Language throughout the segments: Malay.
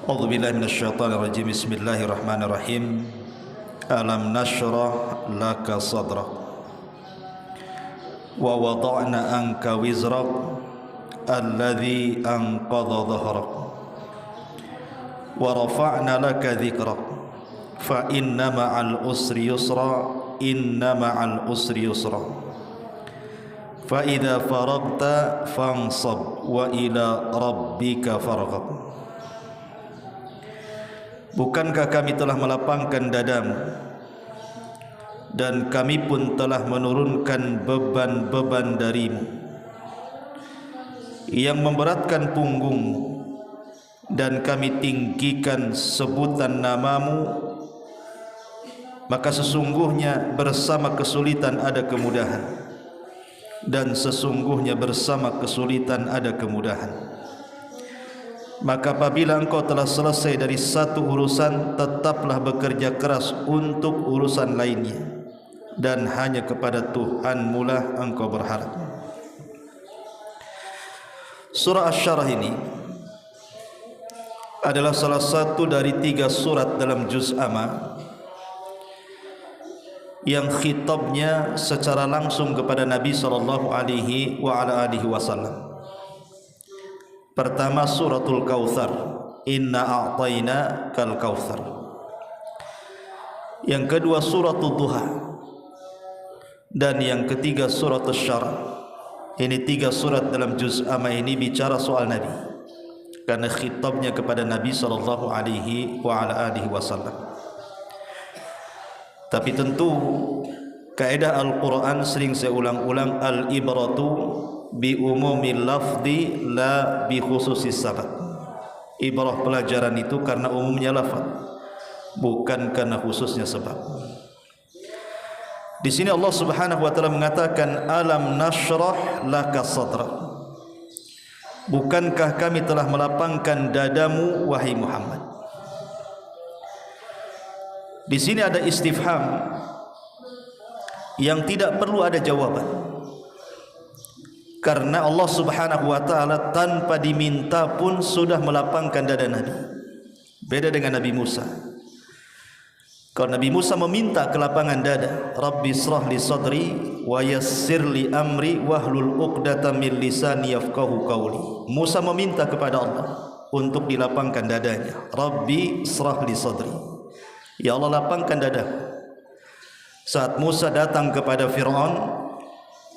A'udzu billahi minasyaitonir rajim. Bismillahirrahmanirrahim. Alam nashrah laka sadrak wa wada'na anka wizrak alladhi anqadha dhahrak wa rafa'na laka dhikrak fa inna ma'al usri yusra inna ma'al usri yusra fa idza faragta fansab wa ila rabbika farghab. Bukankah kami telah melapangkan dadamu dan kami pun telah menurunkan beban-beban darimu yang memberatkan punggungmu, dan kami tinggikan sebutan namamu, maka sesungguhnya bersama kesulitan ada kemudahan, dan sesungguhnya bersama kesulitan ada kemudahan. Maka apabila engkau telah selesai dari satu urusan, tetaplah bekerja keras untuk urusan lainnya, dan hanya kepada Tuhanmu lah engkau berharap. Surah Asy-Syarah ini adalah salah satu dari 3 surat dalam juz Amma yang khitabnya secara langsung kepada Nabi SAW. Pertama suratul Kautsar, inna a'tayna kal kautsar. Yang kedua suratul Duha, dan yang ketiga surat Asy-Syarah. Ini 3 surat dalam juz Amma ini bicara soal Nabi, karena khitabnya kepada Nabi SAW. Tapi tentu kaidah Al-Quran sering saya ulang-ulang, al-ibratu bi umumil lafzi la bi khususis sabab. Ibrah pelajaran itu karena umumnya lafaz, bukan karena khususnya sebab. Di sini Allah Subhanahu wa taala mengatakan alam nashrah laka sadrak. Bukankah kami telah melapangkan dadamu wahai Muhammad? Di sini ada istifham yang tidak perlu ada jawaban, karena Allah Subhanahu wa taala tanpa diminta pun sudah melapangkan dada Nabi. Beda dengan Nabi Musa. Kalau Nabi Musa meminta kelapangan dada, Rabbi israh li sadri wa yassir li amri wahlul 'uqdatam min lisani yafqahu qawli. Musa meminta kepada Allah untuk dilapangkan dadanya. Rabbi israh li sadri. Ya Allah, lapangkan dadaku. Saat Musa datang kepada Fir'aun,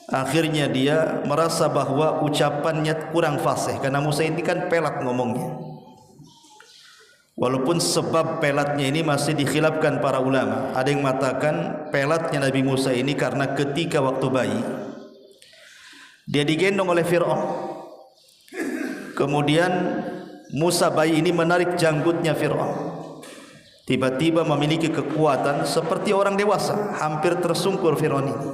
akhirnya dia merasa bahwa ucapannya kurang fasih, karena Musa ini kan pelat ngomongnya. Walaupun sebab pelatnya ini masih dikhilafkan para ulama. Ada yang mengatakan pelatnya Nabi Musa ini karena ketika waktu bayi dia digendong oleh Fir'aun, kemudian Musa bayi ini menarik janggutnya Fir'aun, tiba-tiba memiliki kekuatan seperti orang dewasa, hampir tersungkur Fir'aun ini.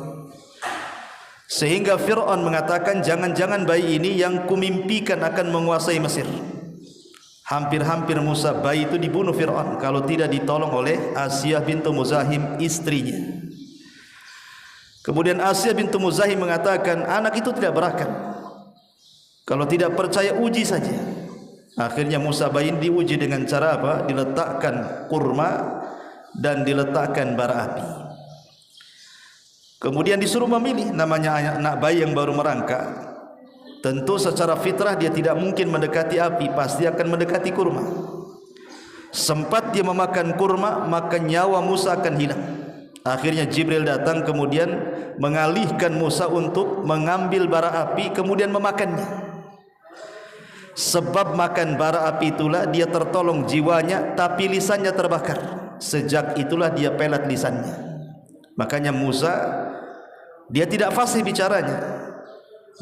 Sehingga Fir'aun mengatakan, jangan-jangan bayi ini yang kumimpikan akan menguasai Mesir. Hampir-hampir Musa bayi itu dibunuh Fir'aun kalau tidak ditolong oleh Asiyah bintu Muzahim, istrinya. Kemudian Asiyah bintu Muzahim mengatakan, anak itu tidak berakal, kalau tidak percaya uji saja. Akhirnya Musa bayi diuji dengan cara apa? Diletakkan kurma dan diletakkan bara api. Kemudian disuruh memilih, namanya anak bayi yang baru merangkak. Tentu secara fitrah dia tidak mungkin mendekati api, pasti akan mendekati kurma. Sempat dia memakan kurma, maka nyawa Musa akan hilang. Akhirnya Jibril datang kemudian mengalihkan Musa untuk mengambil bara api kemudian memakannya. Sebab makan bara api itulah dia tertolong jiwanya, tapi lisannya terbakar. Sejak itulah dia pelat lisannya. Makanya Musa dia tidak fasih bicaranya.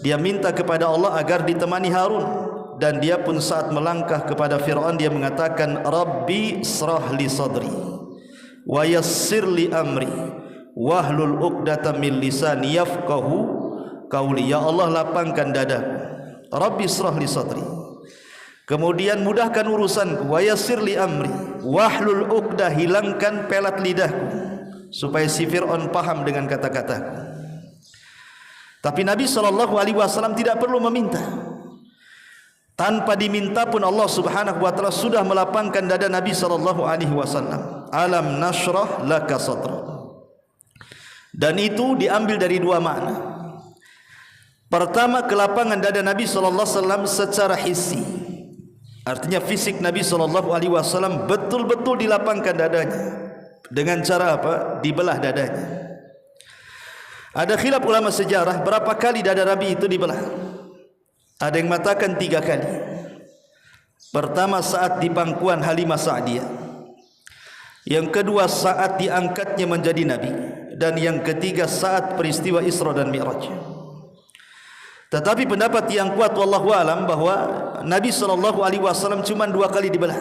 Dia minta kepada Allah agar ditemani Harun, dan dia pun saat melangkah kepada Fir'aun dia mengatakan, Rabbi israh li sadri wa yassir li amri wahlul 'uqdatam min lisani yafqahu qawli. Ya Allah, lapangkan dadaku. Rabbi israh li sadri, kemudian mudahkan urusanku. Wa yassir li amri wahlul 'uqdah, hilangkan pelat lidahku supaya si Fir'aun paham dengan kata-kataku. Tapi Nabi SAW tidak perlu meminta. tanpa diminta pun Allah Subhanahu wa taala sudah melapangkan dada Nabi sallallahu alaihi wasallam. Alam nashrah laka sadrak. Dan itu diambil dari dua makna. Pertama, kelapangan dada Nabi sallallahu alaihi wasallam secara hissi. Artinya fisik Nabi sallallahu alaihi wasallam betul-betul dilapangkan dadanya. Dengan cara apa? Dibelah dadanya. Ada khilaf ulama sejarah berapa kali dada Nabi itu dibelah. Ada yang mengatakan 3 kali. Pertama saat di pangkuan Halimah Sa'diyah. Yang kedua saat diangkatnya menjadi Nabi. Dan yang ketiga saat peristiwa Isra dan Mi'raj. Tetapi pendapat yang kuat wallahu alam bahwa Nabi SAW cuma 2 kali dibelah.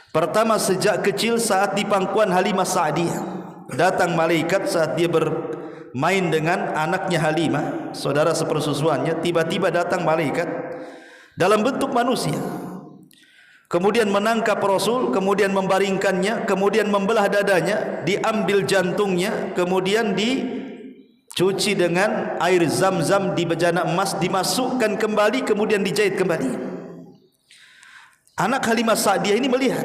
Pertama sejak kecil saat di pangkuan Halimah Sa'diyah. Datang malaikat saat dia bermain dengan anaknya Halimah, saudara sepersusuannya. Tiba-tiba datang malaikat dalam bentuk manusia, kemudian menangkap Rasul, kemudian membaringkannya, kemudian membelah dadanya, diambil jantungnya, kemudian dicuci dengan air zam-zam di bejana emas, dimasukkan kembali, kemudian dijahit kembali. Anak Halimah Sa'diyah ini melihat,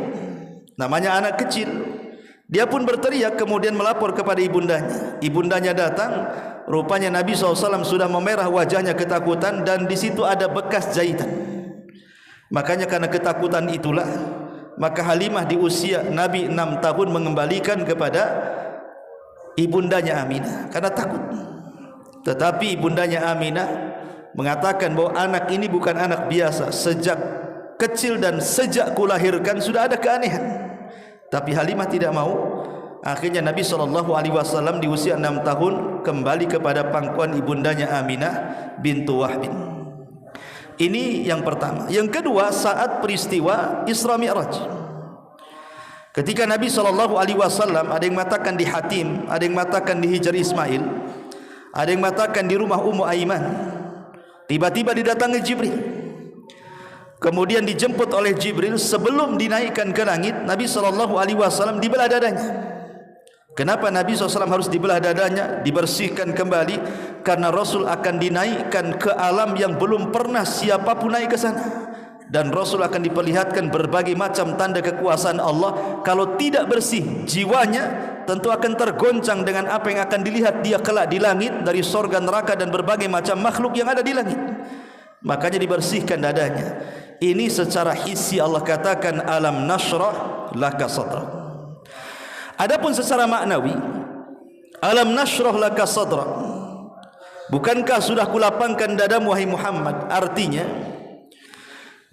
namanya anak kecil, dia pun berteriak, kemudian melapor kepada ibundanya. Ibundanya datang, rupanya Nabi SAW sudah memerah wajahnya ketakutan, dan di situ ada bekas jahitan. Makanya karena ketakutan itulah, maka Halimah di usia Nabi 6 tahun mengembalikan kepada ibundanya Aminah karena takut. Tetapi ibundanya Aminah mengatakan bahwa anak ini bukan anak biasa. Sejak kecil dan sejak kulahirkan sudah ada keanehan. Tapi Halimah tidak mau. Akhirnya Nabi SAW di usia 6 tahun kembali kepada pangkuan ibundanya Aminah bintu Wahbin. Ini yang pertama. Yang kedua saat peristiwa Isra Mi'raj. Ketika Nabi SAW, ada yang mengatakan di Hatim, ada yang mengatakan di Hijr Ismail, ada yang mengatakan di rumah Ummu Aiman. Tiba-tiba didatangi Jibril, kemudian dijemput oleh Jibril. Sebelum dinaikkan ke langit, Nabi SAW dibelah dadanya. Kenapa Nabi SAW harus dibelah dadanya, dibersihkan kembali? Karena Rasul akan dinaikkan ke alam yang belum pernah siapapun naik ke sana. Dan Rasul akan diperlihatkan berbagai macam tanda kekuasaan Allah. Kalau tidak bersih jiwanya, tentu akan tergoncang dengan apa yang akan dilihat dia kelak di langit, dari sorga, neraka, dan berbagai macam makhluk yang ada di langit. Makanya dibersihkan dadanya. Ini secara hissi Allah katakan alam nashrah laka sadrak. Adapun secara maknawi, alam nashrah laka sadrak, bukankah sudah kulapangkan dadamu wahai Muhammad? Artinya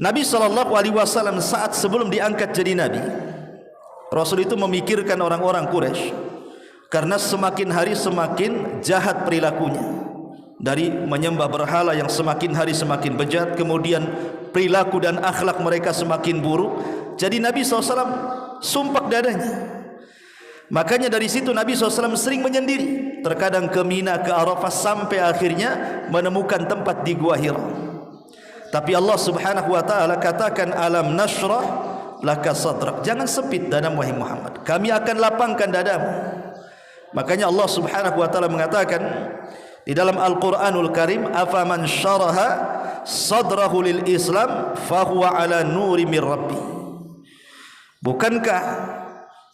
Nabi SAW saat sebelum diangkat jadi Nabi, Rasul itu memikirkan orang-orang Quraisy, karena semakin hari semakin jahat perilakunya. Dari menyembah berhala yang semakin hari semakin bejat, kemudian perilaku dan akhlak mereka semakin buruk. Jadi Nabi SAW sumpah dadanya. Makanya dari situ Nabi SAW sering menyendiri, terkadang ke Mina, ke Arafah, sampai akhirnya menemukan tempat di Gua Hira. Tapi Allah Subhanahu wa taala katakan alam nashrah laka sadrak. Jangan sempit dadamu wahai Muhammad, kami akan lapangkan dadamu. Makanya Allah Subhanahu wa taala mengatakan di dalam Al-Qur'anul Karim, afaman syaraha sadrahu lil Islam fahuwa ala nuri mir rabbi. Bukankah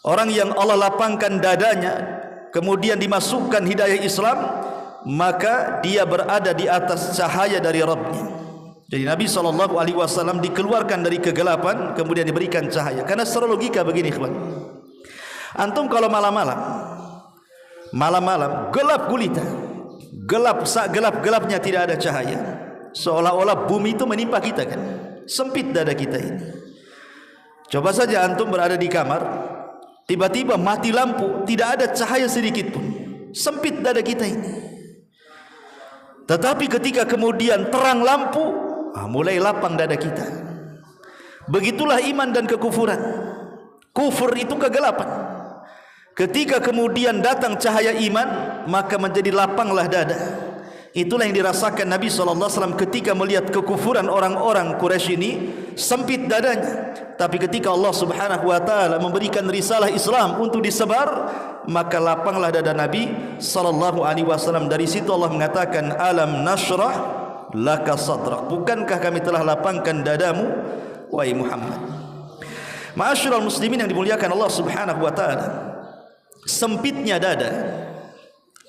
orang yang Allah lapangkan dadanya kemudian dimasukkan hidayah Islam, maka dia berada di atas cahaya dari Rabbnya. Jadi Nabi SAW dikeluarkan dari kegelapan, kemudian diberikan cahaya. Karena secara logika begini, ikhwan, antum kalau malam-malam gelap gulita, gelap, gelap-gelapnya tidak ada cahaya, seolah-olah bumi itu menimpa kita, kan? Sempit dada kita ini. Coba saja antum berada di kamar, tiba-tiba mati lampu, tidak ada cahaya sedikit pun, sempit dada kita ini. Tetapi ketika kemudian terang lampu, mulai lapang dada kita. Begitulah iman dan kekufuran. Kufur itu kegelapan. Ketika kemudian datang cahaya iman, maka menjadi lapanglah dada. Itulah yang dirasakan Nabi SAW ketika melihat kekufuran orang-orang Quraisy ini, sempit dadanya. Tapi ketika Allah Subhanahu wa taala memberikan risalah Islam untuk disebar, maka lapanglah dada Nabi SAW. Dari situ Allah mengatakan alam nashrah laka sadrak, bukankah kami telah lapangkan dadamu wahai Muhammad. Ma'asyiral muslimin yang dimuliakan Allah Subhanahu wa taala, sempitnya dada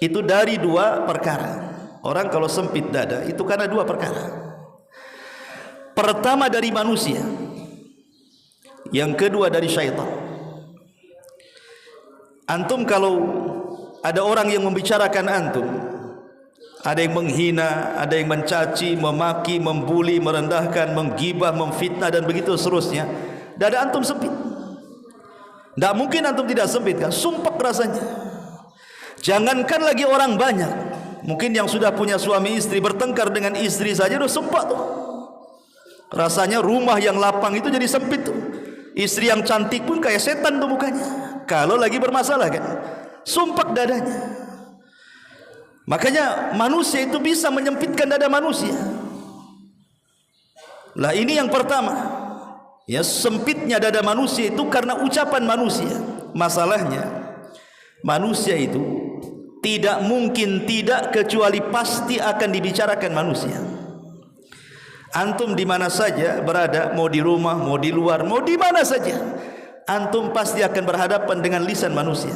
itu dari dua perkara. Orang kalau sempit dada itu karena dua perkara. Pertama dari manusia, yang kedua dari syaitan. Antum kalau ada orang yang membicarakan antum, ada yang menghina, ada yang mencaci, memaki, membuli, merendahkan, menggibah, memfitnah dan begitu seterusnya, dada antum sempit. Tidak mungkin antum tidak sempit kan? Sumpek rasanya. Jangankan lagi orang banyak, mungkin yang sudah punya suami istri bertengkar dengan istri saja udah sumpek tuh. Rasanya rumah yang lapang itu jadi sempit tuh. Istri yang cantik pun kayak setan tuh mukanya. Kalau lagi bermasalah kan, sumpek dadanya. Makanya manusia itu bisa menyempitkan dada manusia. Lah ini yang pertama. Ya, sempitnya dada manusia itu karena ucapan manusia. Masalahnya manusia itu tidak mungkin tidak, kecuali pasti akan dibicarakan manusia. Antum di mana saja berada, mau di rumah, mau di luar, mau di mana saja, antum pasti akan berhadapan dengan lisan manusia.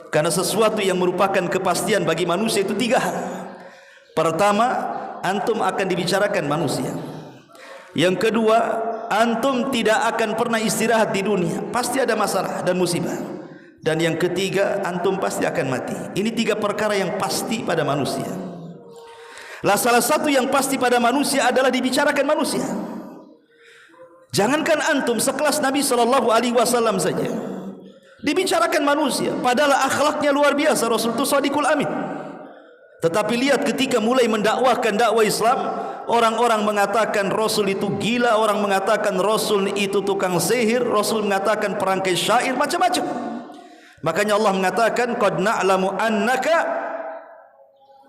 Karena sesuatu yang merupakan kepastian bagi manusia itu tiga hal. Pertama, antum akan dibicarakan manusia. Yang kedua, antum tidak akan pernah istirahat di dunia, pasti ada masalah dan musibah. Dan yang ketiga, antum pasti akan mati. Ini tiga perkara yang pasti pada manusia. Lah salah satu yang pasti pada manusia adalah dibicarakan manusia. Jangankan antum, sekelas Nabi SAW saja dibicarakan manusia, padahal akhlaknya luar biasa. Rasul itu shadiqul amin. Tetapi lihat ketika mulai mendakwahkan dakwah Islam, orang-orang mengatakan Rasul itu gila, orang mengatakan Rasul itu tukang sihir, Rasul mengatakan perangkai syair, macam-macam. Makanya Allah mengatakan qad na'lamu annaka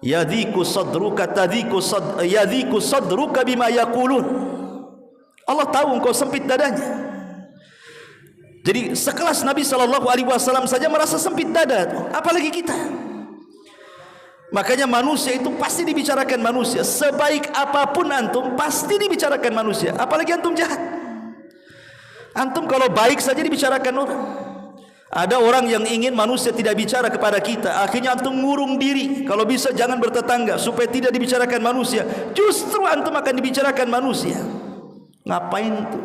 yadhiku sadruka yadhiku sadruka bima yaqulun. Allah tahu engkau sempit dadanya. Jadi sekelas Nabi SAW saja merasa sempit dada, apalagi kita. Makanya manusia itu pasti dibicarakan manusia. Sebaik apapun antum pasti dibicarakan manusia, apalagi antum jahat. Antum kalau baik saja dibicarakan orang. Ada orang yang ingin manusia tidak bicara kepada kita, akhirnya antum ngurung diri, kalau bisa jangan bertetangga supaya tidak dibicarakan manusia. Justru antum akan dibicarakan manusia. Ngapain tuh?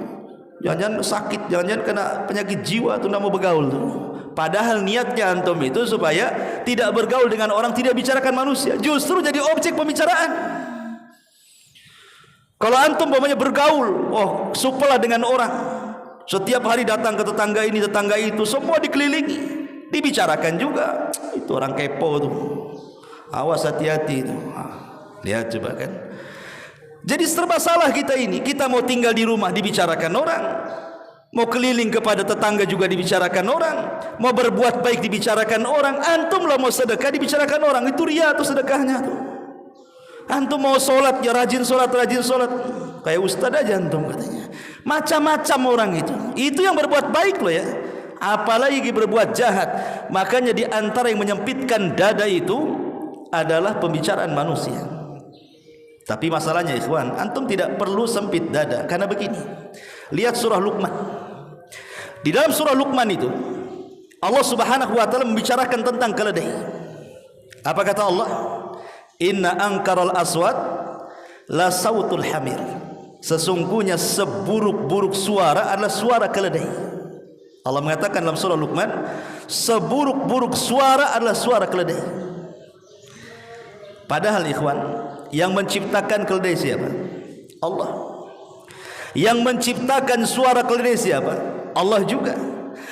Jangan-jangan sakit, jangan-jangan kena penyakit jiwa tuh, nggak mau bergaul tuh. Padahal niatnya antum itu supaya tidak bergaul dengan orang, tidak bicarakan manusia, justru jadi objek pembicaraan. Kalau antum umpamanya bergaul, oh supelah dengan orang, setiap hari datang ke tetangga ini, tetangga itu, semua dikelilingi, dibicarakan juga. Itu orang kepo tuh, awas hati-hati itu. Lihat coba kan. Jadi serba salah kita ini. Kita mau tinggal di rumah dibicarakan orang, mau keliling kepada tetangga juga dibicarakan orang, mau berbuat baik dibicarakan orang. Antum lah mau sedekah dibicarakan orang, itu riya tuh sedekahnya tuh. Antum mau sholat ya rajin sholat, kayak ustad aja antum katanya. Macam-macam orang itu yang berbuat baik loh ya, apalagi berbuat jahat. Makanya di antara yang menyempitkan dada itu adalah pembicaraan manusia. Tapi masalahnya ikhwan, antum tidak perlu sempit dada, karena begini. Lihat surah Luqman. Di dalam surah Luqman itu Allah Subhanahu wa taala membicarakan tentang keledai. Apa kata Allah? Inna ankaral aswat la sautul hamir. Sesungguhnya seburuk-buruk suara adalah suara keledai. Allah mengatakan dalam surah Luqman, seburuk-buruk suara adalah suara keledai. Padahal ikhwan, yang menciptakan keledai siapa? Allah. Yang menciptakan suara keledai siapa? Allah juga.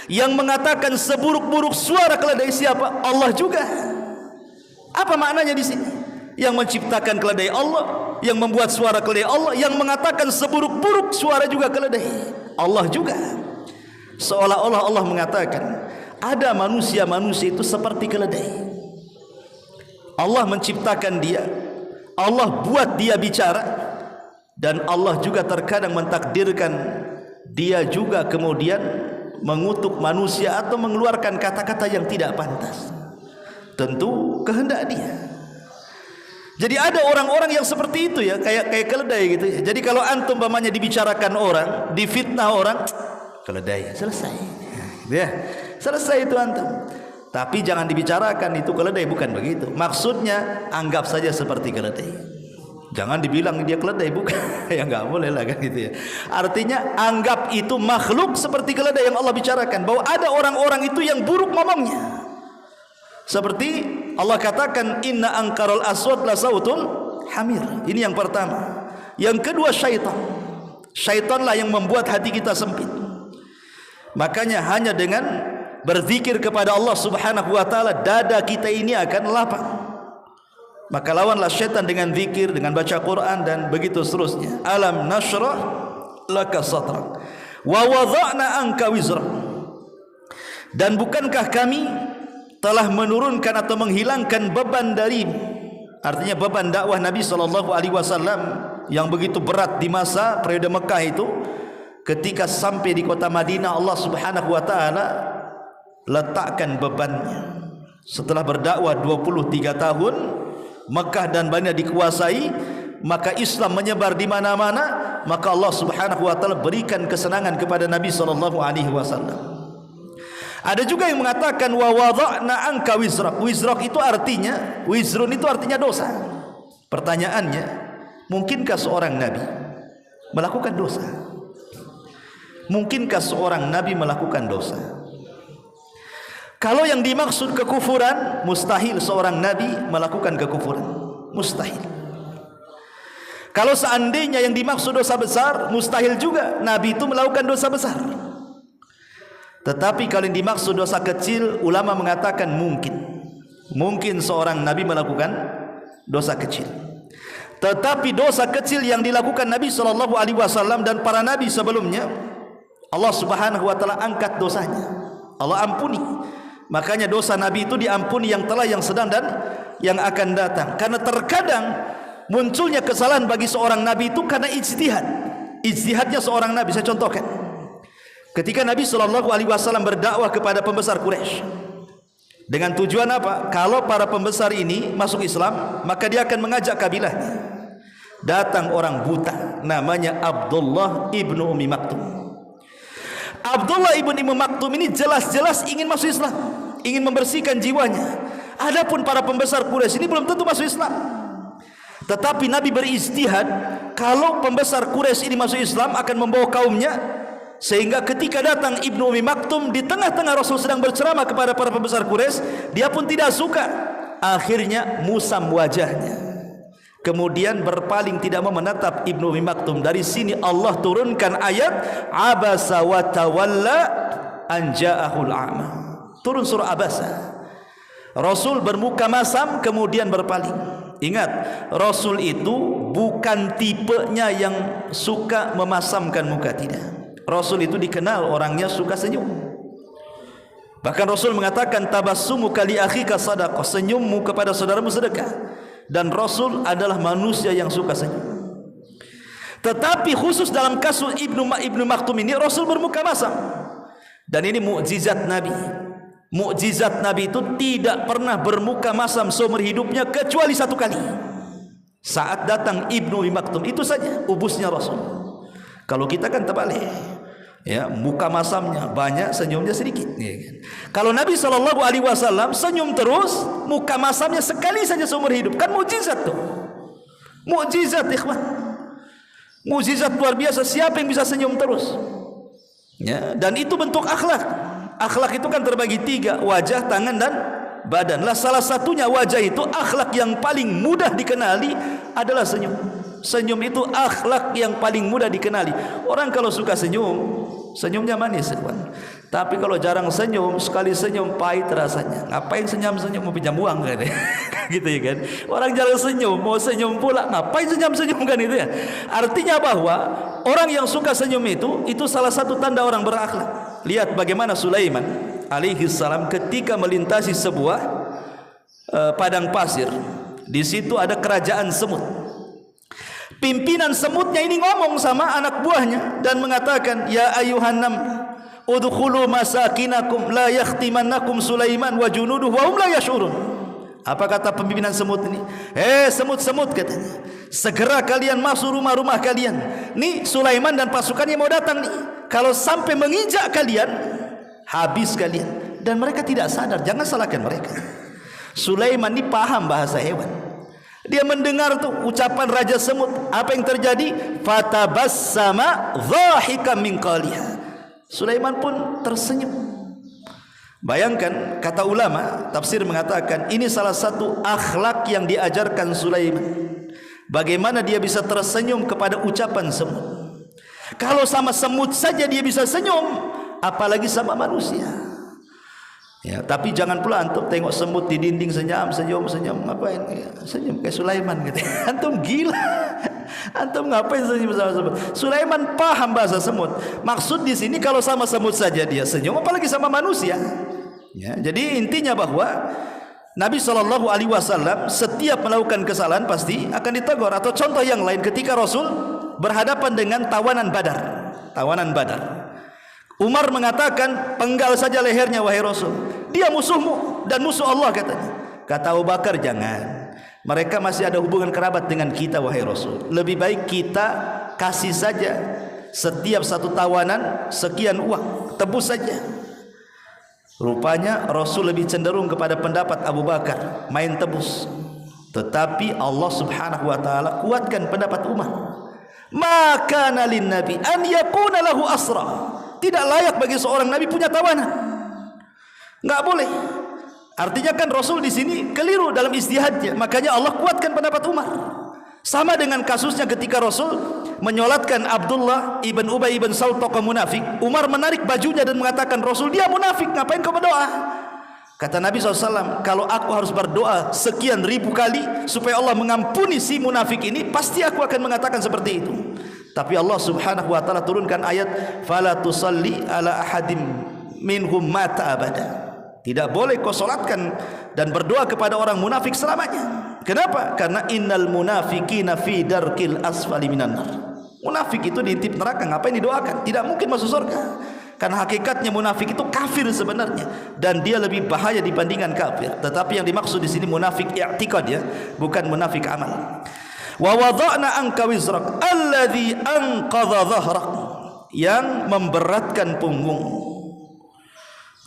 Yang mengatakan seburuk-buruk suara keledai siapa? Allah juga. Apa maknanya di sini? Yang menciptakan keledai Allah, yang membuat suara keledai Allah, yang mengatakan seburuk-buruk suara juga keledai Allah juga. Seolah-olah Allah mengatakan ada manusia-manusia itu seperti keledai. Allah menciptakan dia, Allah buat dia bicara, dan Allah juga terkadang mentakdirkan dia juga kemudian mengutuk manusia atau mengeluarkan kata-kata yang tidak pantas. Tentu kehendak dia. Jadi ada orang-orang yang seperti itu ya, kayak keledai gitu ya. Jadi kalau antum umpamanya dibicarakan orang, difitnah orang, keledai, selesai. Ya, selesai itu antum. Tapi jangan dibicarakan itu keledai, bukan begitu. Maksudnya anggap saja seperti keledai. Jangan dibilang dia keledai, bukan. Ya enggak boleh lah kan gitu ya. Artinya anggap itu makhluk seperti keledai yang Allah bicarakan, bahwa ada orang-orang itu yang buruk ngomongnya. Seperti Allah katakan inna angkarul aswad la sautul hamir. Ini yang pertama. Yang kedua syaitan. Syaitanlah yang membuat hati kita sempit. Makanya hanya dengan berzikir kepada Allah Subhanahu wa taala dada kita ini akan lapang. Maka lawanlah syaitan dengan zikir, dengan baca Quran dan begitu seterusnya. Alam nashrah laka sadrak wa wada'na anka wizrak. Dan bukankah kami telah menurunkan atau menghilangkan beban darimu. Artinya beban dakwah Nabi SAW yang begitu berat di masa periode Mekah itu, ketika sampai di kota Madinah Allah Subhanahu wa taala letakkan bebannya. Setelah berdakwah 23 tahun, Mekah dan Madinah dikuasai, maka Islam menyebar di mana-mana, maka Allah Subhanahu wa taala berikan kesenangan kepada Nabi SAW. Ada juga yang mengatakan wa wada'na anka wizrak. Wizrak itu artinya, wizrun itu artinya dosa. Pertanyaannya, mungkinkah seorang nabi melakukan dosa? Mungkinkah seorang nabi melakukan dosa? Kalau yang dimaksud kekufuran, mustahil seorang nabi melakukan kekufuran. Mustahil. Kalau seandainya yang dimaksud dosa besar, mustahil juga nabi itu melakukan dosa besar. Tetapi kalau yang dimaksud dosa kecil, ulama mengatakan mungkin seorang nabi melakukan dosa kecil. Tetapi dosa kecil yang dilakukan Nabi SAW dan para nabi sebelumnya, Allah Subhanahu wa taala angkat dosanya, Allah ampuni. Makanya dosa nabi itu diampuni yang telah, yang sedang dan yang akan datang. Karena terkadang munculnya kesalahan bagi seorang nabi itu karena ijtihadnya seorang nabi. Saya contohkan, ketika Nabi SAW berdakwah kepada pembesar Quraisy dengan tujuan apa? Kalau para pembesar ini masuk Islam, maka dia akan mengajak kabilahnya. Datang orang buta namanya Abdullah ibnu Ummi Maktum. Abdullah ibnu Ummi Maktum ini jelas-jelas ingin masuk Islam, ingin membersihkan jiwanya. Adapun para pembesar Quraisy ini belum tentu masuk Islam. Tetapi Nabi berijtihad, kalau pembesar Quraisy ini masuk Islam akan membawa kaumnya. Sehingga ketika datang Ibnu Ummi Maktum di tengah-tengah Rasul sedang berceramah kepada para pembesar Quraisy, dia pun tidak suka. Akhirnya musam wajahnya. Kemudian berpaling, tidak mau menatap Ibnu Ummi Maktum. Dari sini Allah turunkan ayat Abasa wa tawalla an ja'ahul a'ma. Turun surah Abasa. Rasul bermuka masam kemudian berpaling. Ingat, Rasul itu bukan tipenya yang suka memasamkan muka, tidak. Rasul itu dikenal orangnya suka senyum. Bahkan Rasul mengatakan tabassumuka li akhika sadaqah, senyummu kepada saudaramu sedekah. Dan Rasul adalah manusia yang suka senyum. Tetapi khusus dalam kasus Ibnu Maktum ini, Rasul bermuka masam. Dan ini mukjizat Nabi. Mukjizat Nabi itu tidak pernah bermuka masam seumur hidupnya kecuali satu kali. Saat datang Ibnu Ummi Maktum, itu saja ubusnya Rasul. Kalau kita kan terbalik, ya, muka masamnya banyak, senyumnya sedikit, ya kan? Kalau Nabi SAW senyum terus, muka masamnya sekali saja seumur hidup, kan mukjizat tuh. Mukjizat, ikhwan. Mukjizat luar biasa. Siapa yang bisa senyum terus? Ya, dan itu bentuk akhlak. Akhlak itu kan terbagi 3, wajah, tangan dan badan. Lah salah satunya wajah itu, akhlak yang paling mudah dikenali adalah senyum. Senyum itu akhlak yang paling mudah dikenali. Orang kalau suka senyum, senyumnya manis, kawan. Tapi kalau jarang senyum, sekali senyum pahit rasanya. Ngapain senyum-senyum, mau pinjam uang kan? Gitu ya kan? Orang jarang senyum, mau senyum pula, ngapain senyum-senyum kan itu ya? Artinya bahwa orang yang suka senyum itu salah satu tanda orang berakhlak. Lihat bagaimana Sulaiman alaihi salam ketika melintasi sebuah padang pasir. Di situ ada kerajaan semut. Pimpinan semutnya ini ngomong sama anak buahnya dan mengatakan, ya ayuhan nam udkhulu masakinakum la yakhtimannakum Sulaiman wa junuduhu wa hum la yash'urun. Apa kata pimpinan semut ini? Semut-semut katanya, segera kalian masuk rumah-rumah kalian. Nih Sulaiman dan pasukannya mau datang nih. Kalau sampai menginjak kalian, habis kalian. Dan mereka tidak sadar, jangan salahkan mereka. Sulaiman ini paham bahasa hewan. Dia mendengar tuh ucapan Raja Semut. Apa yang terjadi? Fatabassama dhahikan min qaliha. Sulaiman pun tersenyum. Bayangkan, kata ulama tafsir mengatakan ini salah satu akhlak yang diajarkan Sulaiman. Bagaimana dia bisa tersenyum kepada ucapan semut. Kalau sama semut saja dia bisa senyum, apalagi sama manusia. Ya, tapi jangan pula antum tengok semut di dinding senyum, ngapain? Ya, senyum kayak Sulaiman gitu. Antum gila. Antum ngapain senyum sama semut? Sulaiman paham bahasa semut. Maksud di sini kalau sama semut saja dia senyum, apalagi sama manusia. Ya, jadi intinya bahwa Nabi SAW setiap melakukan kesalahan pasti akan ditegur. Atau contoh yang lain, ketika Rasul berhadapan dengan tawanan Badar. Umar mengatakan, penggal saja lehernya wahai Rasul, dia musuhmu dan musuh Allah katanya. Kata Abu Bakar, jangan, mereka masih ada hubungan kerabat dengan kita wahai Rasul. Lebih baik kita kasih saja setiap satu tawanan sekian uang, tebus saja. Rupanya Rasul lebih cenderung kepada pendapat Abu Bakar, main tebus. Tetapi Allah Subhanahu wa taala kuatkan pendapat Umar. Maka nalin nabi an yakuna lahu asra. Tidak layak bagi seorang nabi punya tawanan. Enggak boleh. Artinya kan Rasul di sini keliru dalam ijtihadnya. Makanya Allah kuatkan pendapat Umar. Sama dengan kasusnya ketika Rasul menyolatkan Abdullah ibn Ubay ibn Salul tokoh munafik. Umar menarik bajunya dan mengatakan, Rasul dia munafik, ngapain kau berdoa? Kata Nabi SAW, kalau aku harus berdoa sekian ribu kali supaya Allah mengampuni si munafik ini, pasti aku akan mengatakan seperti itu. Tapi Allah Subhanahu wa taala turunkan ayat, fala tusalli ala ahadim minhum mata abada. Tidak boleh kau solatkan dan berdoa kepada orang munafik selamanya. Kenapa? Karena innal munafiqina fi darkil asfali minan nar. Munafik itu diintip neraka, ngapain didoakan? Tidak mungkin masuk surga. Karena hakikatnya munafik itu kafir sebenarnya, dan dia lebih bahaya dibandingkan kafir. Tetapi yang dimaksud di sini munafik i'tiqad, ya, bukan munafik amal. Wa wada'na anka wizrak alladhi anqadha dhahrak, yang memberatkan punggung.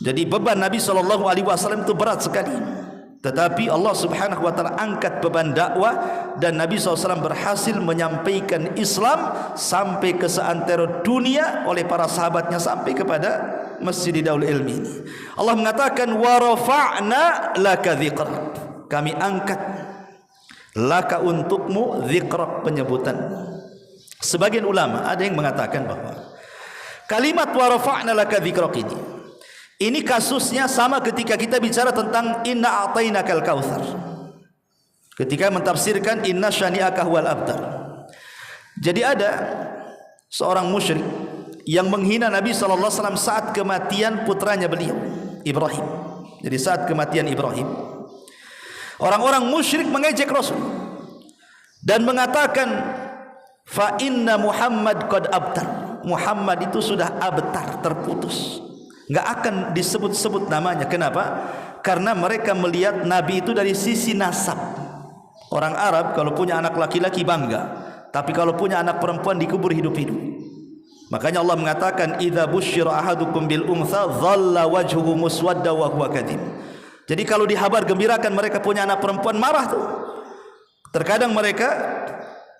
Jadi beban Nabi SAW itu berat sekali. Tetapi Allah Subhanahu wa taala angkat beban dakwah, dan Nabi SAW berhasil menyampaikan Islam sampai ke seantero dunia oleh para sahabatnya, sampai kepada Masjid Daul Ilmi ini. Allah mengatakan, wa rafa'na laka dzikrak, kami angkat laka untukmu dzikrak, penyebutan. Sebagian ulama ada yang mengatakan bahwa kalimat wa rafa'na laka dzikrak ini kasusnya sama ketika kita bicara tentang inna a'tainakal kautsar, ketika mentafsirkan inna syani'aka huwal abtar. Jadi ada seorang musyrik yang menghina Nabi SAW saat kematian putranya beliau Ibrahim. Jadi saat kematian Ibrahim, orang-orang musyrik mengejek Rasul dan mengatakan, fa inna Muhammad qad abtar, Muhammad itu sudah abtar, terputus, enggak akan disebut-sebut namanya. Kenapa? Karena mereka melihat Nabi itu dari sisi nasab. Orang Arab kalau punya anak laki-laki bangga, tapi kalau punya anak perempuan dikubur hidup-hidup. Makanya Allah mengatakan, idza busyira ahadukum bil untha dhalla wajhuhu muswadda wa huwa kadhib. Jadi kalau dihabar gembirakan mereka punya anak perempuan, marah tuh. Terkadang mereka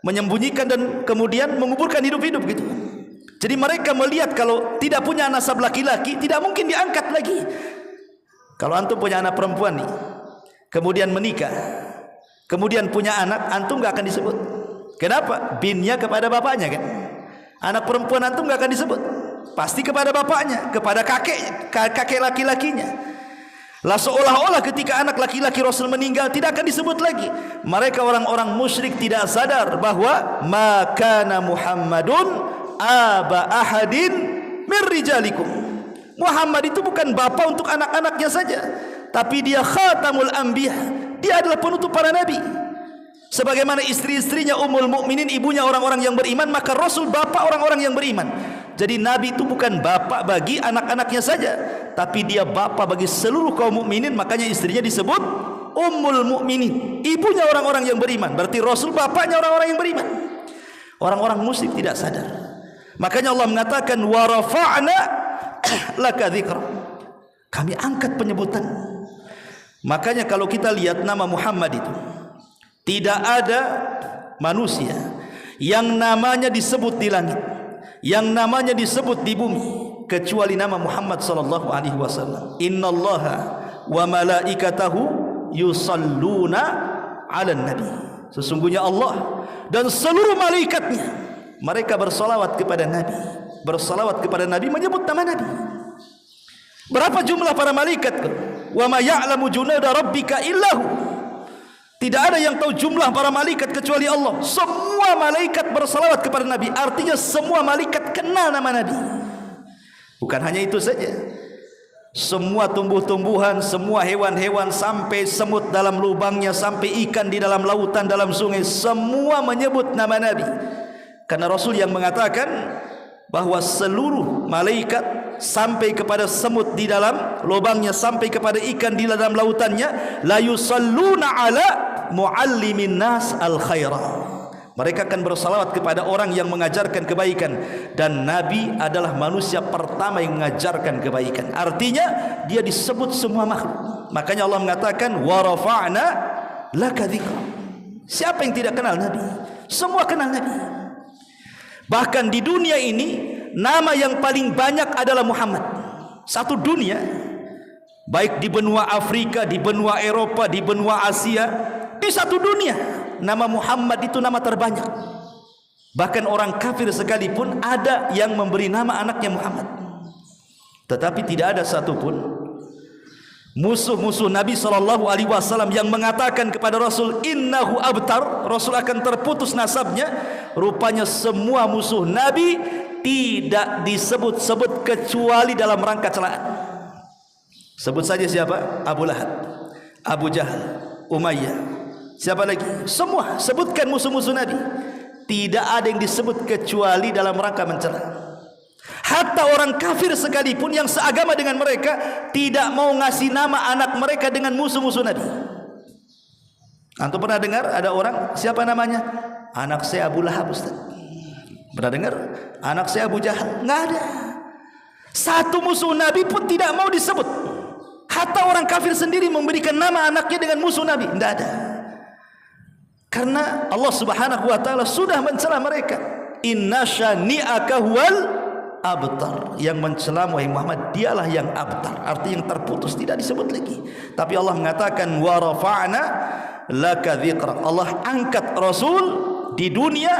menyembunyikan dan kemudian menguburkan hidup-hidup gitu. Jadi mereka melihat kalau tidak punya nasab laki-laki tidak mungkin diangkat lagi. Kalau antum punya anak perempuan nih, kemudian menikah, kemudian punya anak, antum gak akan disebut. Kenapa? Binnya kepada bapaknya kan. Anak perempuan antum gak akan disebut, pasti kepada bapaknya, kepada kakek laki-lakinya. Lah seolah-olah ketika anak laki-laki Rasul meninggal tidak akan disebut lagi. Mereka orang-orang musyrik tidak sadar bahwa makana Muhammadun aba ahadin min rijalikum. Muhammad itu bukan bapa untuk anak-anaknya saja, tapi dia khatamul anbiya, dia adalah penutup para nabi. Sebagaimana istri-istrinya Ummul Mukminin, ibunya orang-orang yang beriman, maka Rasul bapa orang-orang yang beriman. Jadi Nabi itu bukan bapa bagi anak-anaknya saja, tapi dia bapa bagi seluruh kaum mukminin. Makanya istrinya disebut ummul mukminin, ibunya orang-orang yang beriman. Berarti Rasul bapaknya orang-orang yang beriman. Orang-orang musyrik tidak sadar. Makanya Allah mengatakan wa rafa'na laka dzikra. Kami angkat penyebutan. Makanya kalau kita lihat nama Muhammad itu, tidak ada manusia yang namanya disebut di langit, yang namanya disebut di bumi, kecuali nama Muhammad sallallahu alaihi wasallam. Innallaha wa malaikatahu yusalluna 'alan nabi. Sesungguhnya Allah dan seluruh malaikatnya, mereka bersalawat kepada Nabi. Bersalawat kepada Nabi menyebut nama Nabi. Berapa jumlah para malaikat? Wa ma ya'lamu junuda rabbika illahu. Tidak ada yang tahu jumlah para malaikat kecuali Allah. Semua malaikat bersalawat kepada Nabi. Artinya semua malaikat kenal nama Nabi. Bukan hanya itu saja. Semua tumbuh-tumbuhan, semua hewan-hewan, sampai semut dalam lubangnya, sampai ikan di dalam lautan, dalam sungai, semua menyebut nama Nabi. Karena Rasul yang mengatakan bahwa seluruh malaikat, sampai kepada semut di dalam lubangnya, sampai kepada ikan di dalam lautannya, la yusalluna ala muallimin nas al khaira. Mereka akan bersalawat kepada orang yang mengajarkan kebaikan, dan Nabi adalah manusia pertama yang mengajarkan kebaikan. Artinya dia disebut semua makhluk. Makanya Allah mengatakan wa rafa'na laka dzikra. Siapa yang tidak kenal Nabi? Semua kenal Nabi. Bahkan di dunia ini nama yang paling banyak adalah Muhammad. Satu dunia, baik di benua Afrika, di benua Eropa, di benua Asia, di satu dunia nama Muhammad itu nama terbanyak. Bahkan orang kafir sekalipun ada yang memberi nama anaknya Muhammad. Tetapi tidak ada satupun musuh-musuh Nabi SAW yang mengatakan kepada Rasul innahu abtar, Rasul akan terputus nasabnya. Rupanya semua musuh Nabi tidak disebut-sebut kecuali dalam rangka celaan. Sebut saja siapa? Abu Lahab, Abu Jahal, Umayyah. Siapa lagi? Semua sebutkan musuh-musuh Nabi. Tidak ada yang disebut kecuali dalam rangka mencela. Hatta orang kafir sekalipun yang seagama dengan mereka tidak mau ngasih nama anak mereka dengan musuh-musuh Nabi. Antum pernah dengar ada orang, siapa namanya? Anak saya Abu Lahab, Ustaz. Pernah dengar? Anak saya Abu Jahal. Nggak ada. Satu musuh Nabi pun tidak mau disebut. Hatta orang kafir sendiri memberikan nama anaknya dengan musuh Nabi. Tidak ada. Karena Allah Subhanahu wa taala sudah mencela mereka. Inna syani'aka huwal abtar. Yang mencela Muhammad dialah yang abtar, artinya yang terputus, tidak disebut lagi. Tapi Allah mengatakan wa rafa'na laka dzikra. Allah angkat Rasul di dunia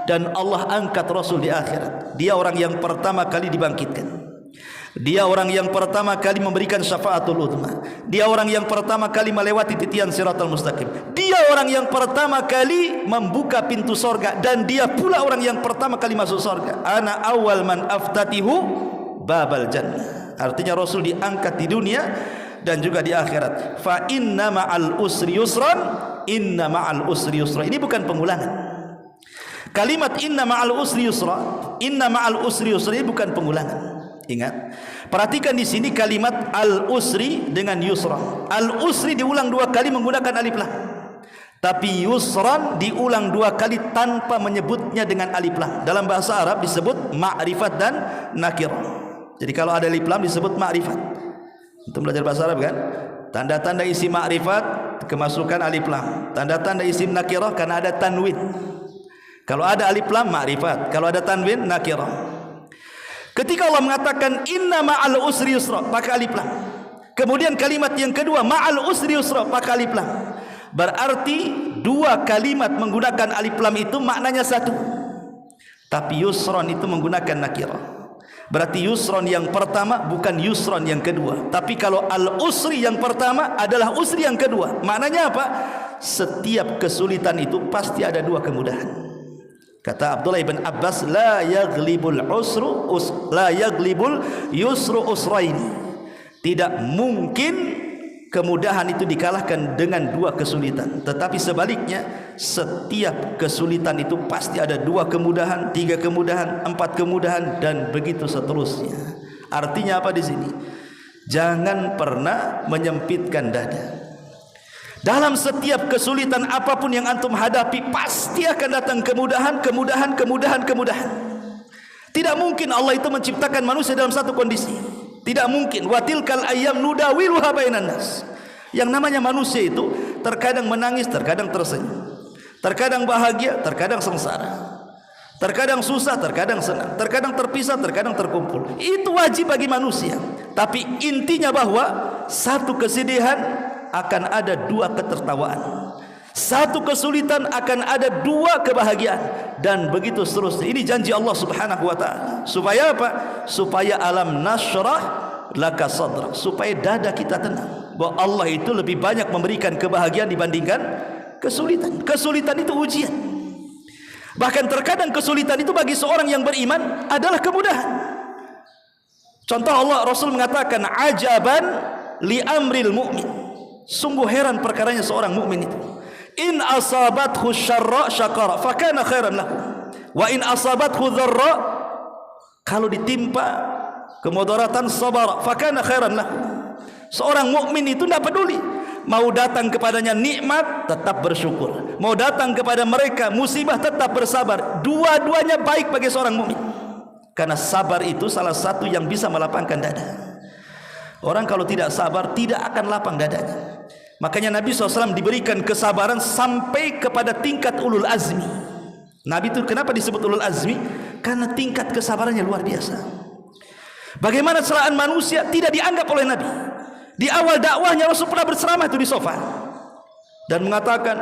dan Allah angkat Rasul di akhirat. Dia orang yang pertama kali dibangkitkan. Dia orang yang pertama kali memberikan syafaatul uzma. Dia orang yang pertama kali melewati titian siratal mustaqim. Dia orang yang pertama kali membuka pintu sorga, dan dia pula orang yang pertama kali masuk sorga. Ana awal man aftatihu babal jannah. Artinya Rasul diangkat di dunia dan juga di akhirat. Fa inna ma'al usri yusran, inna ma'al usri yusra. Ini bukan pengulangan. Kalimat inna ma'al usri yusra, inna ma'al usri yusra ini bukan pengulangan. Ingat, perhatikan di sini kalimat al-usri dengan yusra. Al-usri diulang dua kali menggunakan alif lam, tapi yusran diulang dua kali tanpa menyebutnya dengan alif lam. Dalam bahasa Arab disebut ma'rifat dan nakirah. Jadi kalau ada alif lam disebut ma'rifat. Untuk belajar bahasa Arab kan, tanda-tanda isim ma'rifat kemasukan alif lam, tanda-tanda isim nakirah karena ada tanwin. Kalau ada alif lam ma'rifat, kalau ada tanwin nakirah. Ketika Allah mengatakan inna ma'al usri yusra, pakai alif lam. Kemudian kalimat yang kedua ma'al usri yusra, pakai alif lam. Berarti dua kalimat menggunakan alif lam itu maknanya satu. Tapi yusron itu menggunakan nakirah. Berarti yusron yang pertama bukan yusron yang kedua. Tapi kalau al-usri yang pertama adalah usri yang kedua. Maknanya apa? Setiap kesulitan itu pasti ada dua kemudahan. Kata Abdullah ibn Abbas, la yaglibul yusru usraini. Tidak mungkin kemudahan itu dikalahkan dengan dua kesulitan. Tetapi sebaliknya, setiap kesulitan itu pasti ada dua kemudahan, tiga kemudahan, empat kemudahan, dan begitu seterusnya. Artinya apa di sini? Jangan pernah menyempitkan dada. Dalam setiap kesulitan apapun yang antum hadapi, pasti akan datang kemudahan. Tidak mungkin Allah itu menciptakan manusia dalam satu kondisi. Tidak mungkin. Wa tilkal ayyam nudawiluha bainan nas. Yang namanya manusia itu terkadang menangis, terkadang tersenyum. Terkadang bahagia, terkadang sengsara. Terkadang susah, terkadang senang. Terkadang terpisah, terkadang terkumpul. Itu wajib bagi manusia. Tapi intinya bahwa satu kesedihan akan ada dua ketertawaan, satu kesulitan akan ada dua kebahagiaan, dan begitu seterusnya. Ini janji Allah Subhanahu wa taala. Supaya apa? Supaya alam nashrah laka sadrak, supaya dada kita tenang bahwa Allah itu lebih banyak memberikan kebahagiaan dibandingkan kesulitan. Kesulitan itu ujian. Bahkan terkadang kesulitan itu bagi seorang yang beriman adalah kemudahan. Contoh, Allah Rasul mengatakan, ajaban li amril mu'min. Sungguh heran perkaranya seorang mukmin itu. In asabathu syarra syakara fakana khairan lahu, wa in asabathu dharra, kalau ditimpa kemudaratan sabar fakana khairan lahu. Seorang mukmin itu tidak peduli, mau datang kepadanya nikmat tetap bersyukur, mau datang kepada mereka musibah tetap bersabar. Dua-duanya baik bagi seorang mukmin, karena sabar itu salah satu yang bisa melapangkan dada. Orang kalau tidak sabar tidak akan lapang dadanya. Makanya Nabi SAW diberikan kesabaran sampai kepada tingkat ulul azmi. Nabi itu kenapa disebut ulul azmi? Karena tingkat kesabarannya luar biasa. Bagaimana celaan manusia tidak dianggap oleh Nabi. Di awal dakwahnya Rasul pernah berceramah itu di sofa dan mengatakan,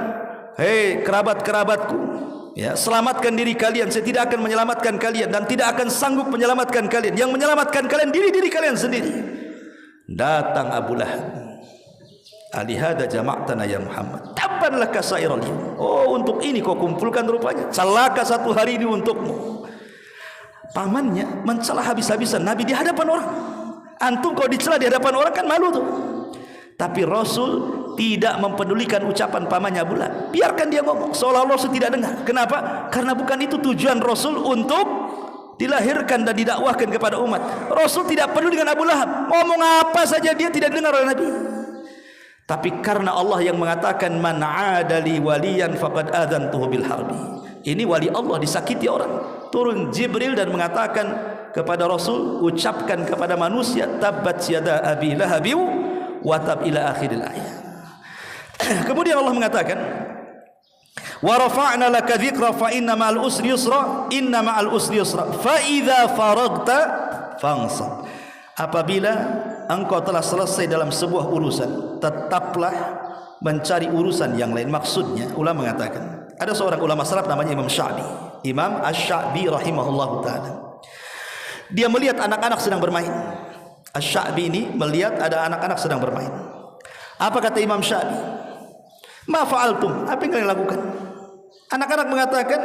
hei kerabat-kerabatku, ya, selamatkan diri kalian, saya tidak akan menyelamatkan kalian dan tidak akan sanggup menyelamatkan kalian. Yang menyelamatkan kalian diri-diri kalian sendiri. Datang Abu Lahab, alihada jama'tana ya Muhammad, tabban laka sairal yawm. Oh, untuk ini kau kumpulkan rupanya, celaka satu hari ini untukmu. Pamannya mencela habis-habisan Nabi di hadapan orang. Antum kalau dicela di hadapan orang kan malu tuh. Tapi Rasul tidak mempedulikan ucapan pamannya Abu Lahab. Biarkan dia ngomong, seolah-olah Rasul tidak dengar. Kenapa? Karena bukan itu tujuan Rasul untuk dilahirkan dan didakwahkan kepada umat. Rasul tidak peduli dengan Abu Lahab, ngomong apa saja dia tidak dengar oleh Nabi. Tapi karena Allah yang mengatakan, man adali waliyan faqad adantuhu bil harbi. Ini wali Allah disakiti orang. Turun Jibril dan mengatakan kepada Rasul, ucapkan kepada manusia, tabbat yada abi lahabi wa tab, ila akhiril ayat. Kemudian Allah mengatakan, wa rafa'na laka dzikra fa inna ma'al usri yusra, inna ma'al usri yusra, fa idza faragta fansab. Apabila engkau telah selesai dalam sebuah urusan, tetaplah mencari urusan yang lain. Maksudnya ulama mengatakan, ada seorang ulama salaf namanya Imam Sya'bi, Imam Asy-Sya'bi rahimahullahu taala. Dia melihat anak-anak sedang bermain. Asy-Sya'bi ini melihat ada anak-anak sedang bermain. Apa kata Imam Sya'bi? Ma fa'altum, apa yang kalian lakukan? Anak-anak mengatakan,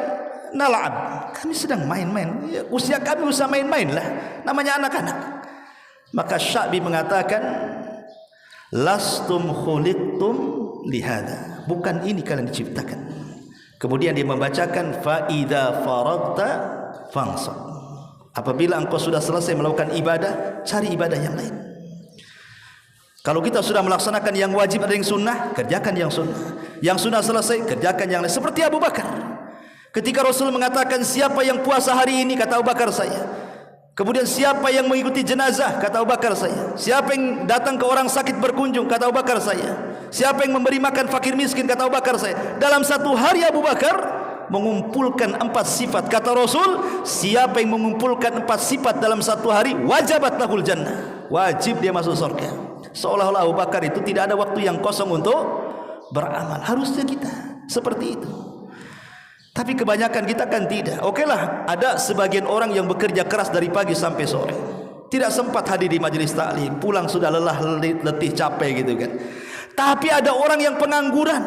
nal'ab, kami sedang main-main. Ya, usia kami usah main-main lah, namanya anak-anak. Maka Sya'bi mengatakan, lastum khuliqtum lihada, bukan ini kalian diciptakan. Kemudian dia membacakan, fa idza faragta fansab, apabila engkau sudah selesai melakukan ibadah, cari ibadah yang lain. Kalau kita sudah melaksanakan yang wajib, ada yang sunnah, kerjakan yang sunnah. Yang sunnah selesai, kerjakan yang lain. Seperti Abu Bakar, ketika Rasul mengatakan, siapa yang puasa hari ini, kata Abu Bakar, saya. Kemudian siapa yang mengikuti jenazah, kata Abu Bakar, saya. Siapa yang datang ke orang sakit berkunjung, kata Abu Bakar, saya. Siapa yang memberi makan fakir miskin, kata Abu Bakar, saya. Dalam satu hari Abu Bakar mengumpulkan 4 sifat. Kata Rasul, siapa yang mengumpulkan 4 sifat dalam satu hari, wajabat lahul jannah, wajib dia masuk surga. Seolah-olah Abu Bakar itu tidak ada waktu yang kosong untuk beramal. Harusnya kita seperti itu. Tapi kebanyakan kita kan tidak. Okelah, ada sebagian orang yang bekerja keras dari pagi sampai sore, tidak sempat hadir di majelis taklim, pulang sudah lelah, letih, capek gitu kan. Tapi ada orang yang pengangguran,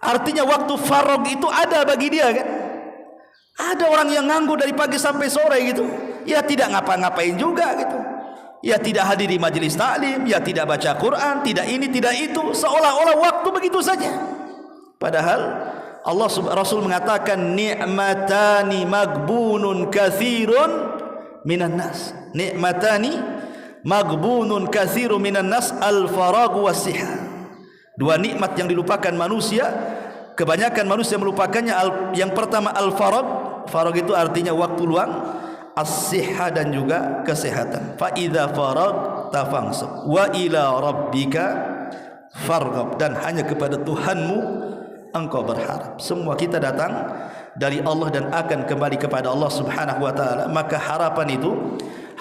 artinya waktu faragh itu ada bagi dia kan. Ada orang yang nganggur dari pagi sampai sore gitu, ya tidak ngapa-ngapain juga gitu, ya tidak hadir di majelis taklim, ya tidak baca Quran, tidak ini, tidak itu, seolah-olah waktu begitu saja. Padahal Allah Rasul mengatakan, ni'matani magbunun katsirun minan nas, ni'matani magbunun katsirun minan nas, al faragh was siha. Dua nikmat yang dilupakan manusia, kebanyakan manusia melupakannya. Yang pertama al-farag. Farag itu artinya waktu luang. As-sihha dan juga kesehatan. Fa idza faragta fansab wa ila rabbika farghab, dan hanya kepada Tuhanmu engkau berharap. Semua kita datang dari Allah dan akan kembali kepada Allah Subhanahu wa taala, maka harapan itu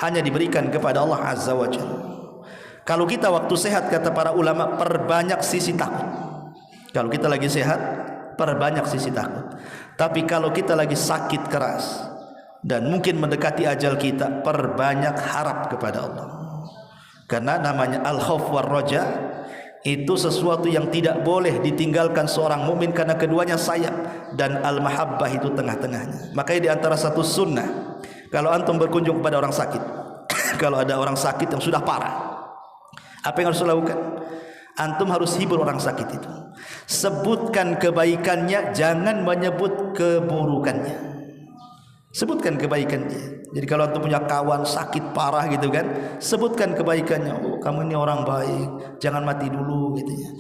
hanya diberikan kepada Allah Azza wa Jalla. Kalau kita waktu sehat, kata para ulama, perbanyak sisi takut. Kalau kita lagi sehat, perbanyak sisi takut. Tapi kalau kita lagi sakit keras dan mungkin mendekati ajal kita, perbanyak harap kepada Allah. Karena namanya al-khauf war raja, itu sesuatu yang tidak boleh ditinggalkan seorang mukmin, karena keduanya sayap, dan al-mahabbah itu tengah-tengahnya. Makanya di antara satu sunnah, kalau antum berkunjung kepada orang sakit, kalau ada orang sakit yang sudah parah, apa yang harus dilakukan? Antum harus hibur orang sakit itu. Sebutkan kebaikannya, jangan menyebut keburukannya. Sebutkan kebaikan dia. Jadi kalau antum punya kawan sakit parah gitu kan, sebutkan kebaikannya. Oh, kamu ini orang baik, jangan mati dulu gitu ya.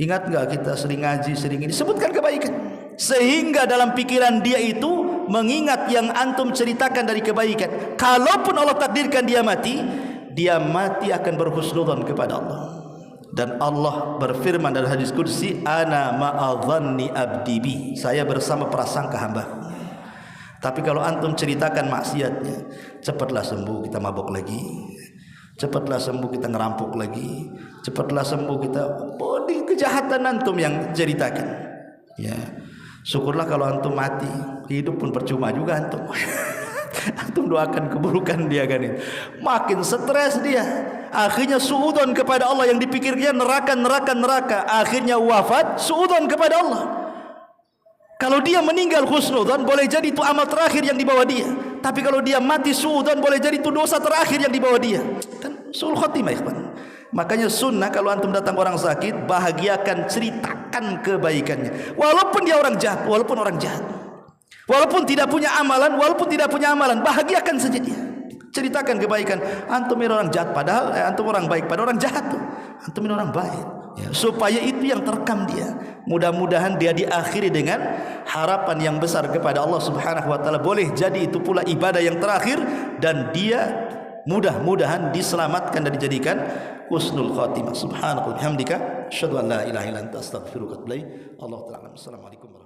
Ingat enggak kita sering ngaji, sering ini, sebutkan kebaikan. Sehingga dalam pikiran dia itu mengingat yang antum ceritakan dari kebaikan. Kalaupun Allah takdirkan dia mati akan berhusnudzon kepada Allah. Dan Allah berfirman dalam hadis qudsi, ana ma'adhanni abdi bi, saya bersama prasangka hamba. Tapi kalau antum ceritakan maksiatnya, cepatlah sembuh kita mabuk lagi, cepatlah sembuh kita ngerampok lagi, cepatlah sembuh kita, bodi kejahatan antum yang ceritakan. Ya, syukurlah kalau antum mati, hidup pun percuma juga antum. Antum doakan keburukan dia kan itu. Makin stres dia. Akhirnya suudon kepada Allah, yang dipikirnya neraka. Akhirnya wafat suudon kepada Allah. Kalau dia meninggal husnudzon, boleh jadi itu amal terakhir yang dibawa dia. Tapi kalau dia mati suudon, boleh jadi itu dosa terakhir yang dibawa dia. Kan suul khotimah, ikhwan. Makanya sunnah kalau antum datang orang sakit, bahagiakan, ceritakan kebaikannya. Walaupun dia orang jahat, walaupun tidak punya amalan, bahagiakan saja dia. Ceritakan kebaikan. Antum ini orang jahat, padahal antum orang baik, padahal orang jahat tuh. Antum ini orang baik. Ya, supaya itu yang terekam dia. Mudah-mudahan dia diakhiri dengan harapan yang besar kepada Allah Subhanahu wa taala. Boleh jadi itu pula ibadah yang terakhir, dan dia mudah-mudahan diselamatkan dan dijadikan husnul khatimah. Subhanallah, bihamdika, asyhadu an la ilaha illa anta, astaghfiruka wa atubu ilaik. Allahu ta'ala. Assalamualaikum.